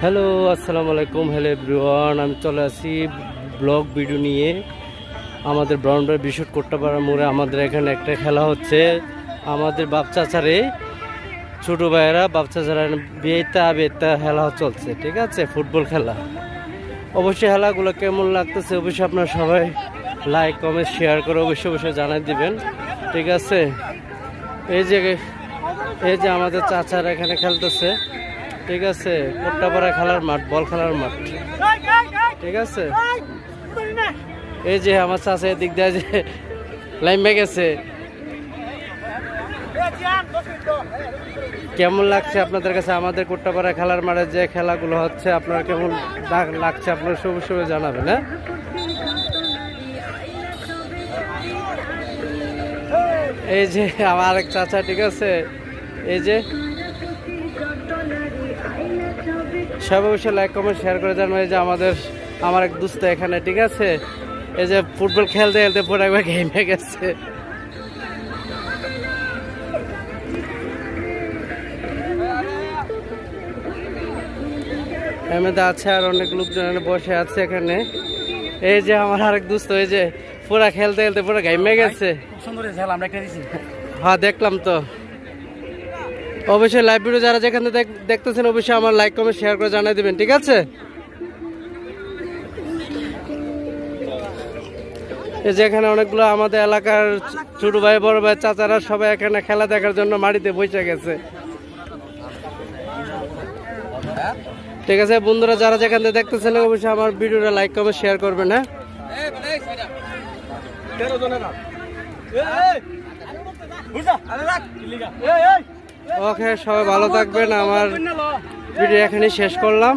Hello, আসসালামু আলাইকুম। Hello everyone, আমি চলে আসি ব্লগ ভিডিও নিয়ে। আমাদের ব্রাউনবাড়ি বিশুট কোট্টাপাড়া মোড়ে আমাদের এখানে একটা খেলা হচ্ছে। আমাদের বাপ চাচারে ছোটো ভাইয়েরা বাপ চাচারা বিয়েতা বেতা খেলা চলছে, ঠিক আছে, ফুটবল খেলা। অবশ্যই খেলাগুলো কেমন লাগতেছে অবশ্যই আপনারা সবাই লাইক কমেন্ট শেয়ার করে অবশ্যই জানাই দিবেন, ঠিক আছে। এই যে আমাদের চাচারা এখানে খেলতেছে, ঠিক আছে। কোট্টাপাড়া খেলার মাঠ, বল খেলার মাঠ, ঠিক আছে। এই যে আমার চাচা এদিক দিয়ে যে লাইমে গেছে। কেমন লাগছে আপনাদের কাছে আমাদের কোট্টাপাড়া খেলার মাঠে যে খেলাগুলো হচ্ছে, আপনার কেমন লাগছে আপনার সবসময় জানাবেন, হ্যাঁ। এই যে আমার আরেক চাচা, ঠিক আছে। এই যে সব অবশ্যই লাইক কমেন্ট শেয়ার করে জানবো। এই যে আমার এক দোস্ত এখানে, ঠিক আছে। এই যে ফুটবল খেলতে খেলতে পুরো একবার গেমে গেছে। এমনিতে আছে আর অনেক লোকজন বসে আছে এখানে। এই যে আমার আরেক দোস্ত, এই যে পুরা খেলতে খেলতে পুরো গেমে গেছে। হ্যাঁ, দেখলাম তো। অবশ্যই লাইভ ভিডিও যারা যেখানে দেখতেছেন অবশ্যই আমার লাইক কমেন্ট শেয়ার করে জানিয়ে দিবেন, ঠিক আছে। এই যে এখানে অনেকগুলো আমাদের এলাকার ছোট ভাই বড় ভাই চাচারা সবাই এখানে খেলা দেখার জন্য মাটিতে বসে গেছে, ঠিক আছে। বন্ধুরা যারা যেখানে দেখতেছেন অবশ্যই আমার ভিডিওটা লাইক কমেন্ট শেয়ার করবেন, হ্যাঁ। ওকে, সবাই ভালো থাকবেন। আমার ভিডিও এখানেই শেষ করলাম।